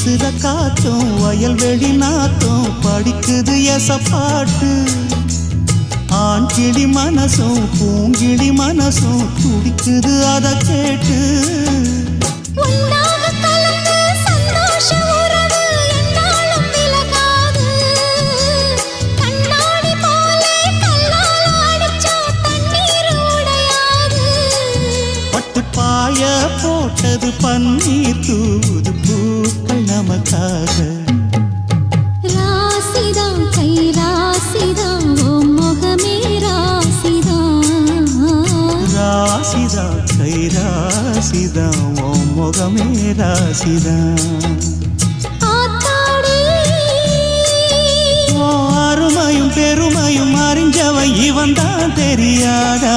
வீசுற காத்தும் வயல்வெளி நாத்தும் படிக்குது எசப்பாட்டு ஆண் கிளி மனசும் பூங்கிளி மனசும் துடிக்குது அத கேட்டு பாய போட்டது பன்னீர் தூது பூக்கள் நமக்காக ராசிதான் கை ராசிதான் ஓ முகமே ராசிதான் ராசிதான் கை ராசிதான் ஓ முகமே ராசிதான் அருமையும் பெருமையும் அறிஞ்சவன் இவன் தான் தெரியாதா